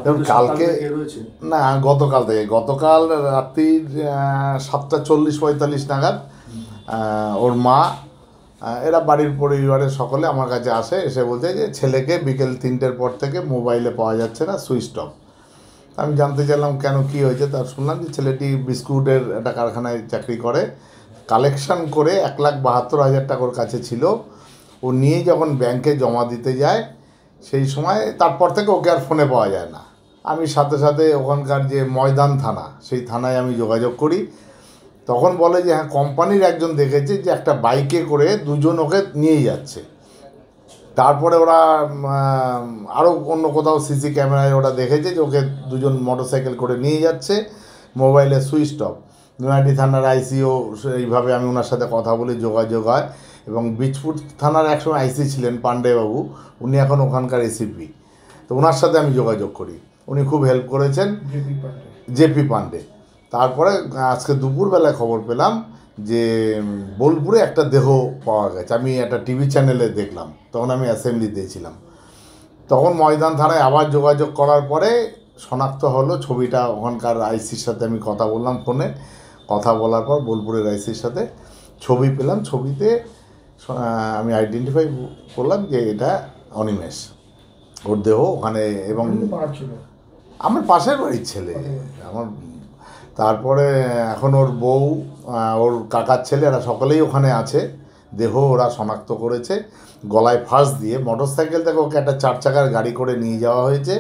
দেখুন কালকে না, গতকাল রাত্রির 7:40-45 নাগাদ ওর মা এরা বাড়ির পরিবারের সকলে আমার কাছে আসে, এসে বলছে যে ছেলেকে বিকেল 3টের পর থেকে মোবাইলে পাওয়া যাচ্ছে না, সুইচ অফ। আমি জানতে চাইলাম কেন, কী হয়েছে। তার শুনলাম যে ছেলেটি বিস্কুটের একটা কারখানায় চাকরি করে, কালেকশন করে 1,72,000 টাকার কাছে ছিল। ও নিয়ে যখন ব্যাংকে জমা দিতে যায় সেই সময় তারপর থেকে ওকে আর ফোনে পাওয়া যায় না। আমি সাথে সাথে ওখানকার যে ময়দান থানা, সেই থানায় আমি যোগাযোগ করি। তখন বলে যে হ্যাঁ, কোম্পানির একজন দেখেছে যে একটা বাইকে করে দুজন ওকে নিয়ে যাচ্ছে। তারপরে ওরা আরও অন্য কোথাও সিসি ক্যামেরায় ওরা দেখেছে যে ওকে দুজন মোটরসাইকেল করে নিয়ে যাচ্ছে, মোবাইলে সুইচ অফ। নৈহাটি থানার আইসিও এইভাবে আমি ওনার সাথে কথা বলে যোগাযোগ হয়, এবং বীজপুর থানার একসময় আইসি ছিলেন পাণ্ডেবাবু, উনি এখন ওখানকার এসিপি। তো ওনার সাথে আমি যোগাযোগ করি, উনি খুব হেল্প করেছেন, জেপি পাণ্ডে। তারপরে আজকে দুপুরবেলায় খবর পেলাম যে বোলপুরে একটা দেহ পাওয়া গেছে। আমি একটা টিভি চ্যানেলে দেখলাম, তখন আমি অ্যাসেম্বলিতে ছিলাম। তখন ময়দান থানায় আবার যোগাযোগ করার পরে শনাক্ত হলো ছবিটা। ওখানকার আইসির সাথে আমি কথা বললাম ফোনে, কথা বলার পর বোলপুরের আইসির সাথে ছবি পেলাম। ছবিতে আমি আইডেন্টিফাই করলাম যে এটা অনিমেষ, ওর দেহ ওখানে। এবং আমার পাশের বাড়ির ছেলে আমার। তারপরে এখন ওর বউ, ওর কাকার ছেলে, এরা সকলেই ওখানে আছে। দেহ ওরা শনাক্ত করেছে, গলায় ফাঁস দিয়ে মোটরসাইকেল থেকে ওকে একটা 4 চাকার গাড়ি করে নিয়ে যাওয়া হয়েছে।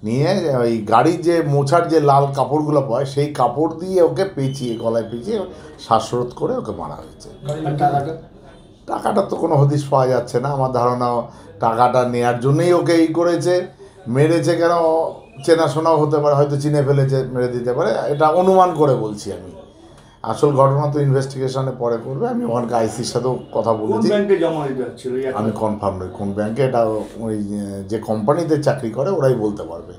নিয়ে ওই গাড়ির যে মোছার যে লাল কাপড়গুলো পায়, সেই কাপড় দিয়ে ওকে পেঁচিয়ে, গলায় পেঁচিয়ে শ্বাসরোধ করে ওকে মারা হয়েছে। টাকাটা তো কোনো হদিশ পাওয়া যাচ্ছে না। আমার ধারণা টাকাটা নেওয়ার জন্যই ওকে এই করেছে। মেরেছে কেন, চেনাশোনাও হতে পারে, হয়তো চিনে ফেলেছে, মেরে দিতে পারে, এটা অনুমান করে বলছি আমি। আসল ঘটনা তো ইনভেস্টিগেশনে পরে করবে। আমি ওখানকার আইসির সাথেও কথা বলেছি, আমি কনফার্ম নই কোন ব্যাংকে। এটা ওই যে কোম্পানিতে চাকরি করে ওরাই বলতে পারবে।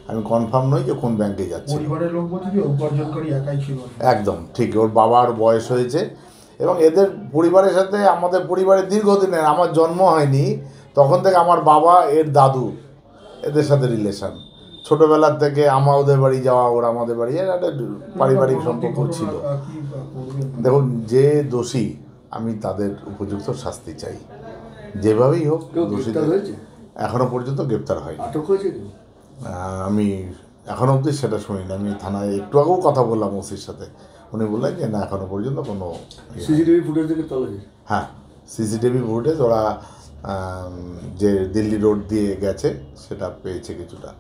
আমি কনফার্ম নই যে কোন ব্যাংকে যাচ্ছে। একদম ঠিক, ওর বাবার বয়স হয়েছে, এবং এদের পরিবারের সাথে আমাদের পরিবারের দীর্ঘদিনের, আমার জন্ম হয়নি তখন থেকে আমার বাবা এর দাদু, এদের সাথে রিলেশান। ছোটোবেলার থেকে আমার ওদের বাড়ি যাওয়া, ওরা আমাদের বাড়ি, একটা পারিবারিক সম্পর্ক ছিল। দেখুন, যে দোষী, আমি তাদের উপযুক্ত শাস্তি চাই, যেভাবেই হোক। দোষীদের এখনও পর্যন্ত গ্রেপ্তার হয়নি। আমি এখনও অবধি সেটা শুনিনি। আমি থানায় একটু আগেও কথা বললাম ওসির সাথে, উনি বললেন যে না, এখনও পর্যন্ত কোনো সিসিটিভি ফুটেজ থেকে তল্লাশি। হ্যাঁ, সিসিটিভি ফুটেজ ওরা যে দিল্লি রোড দিয়ে গেছে সেটা পেয়েছে কিছুটা।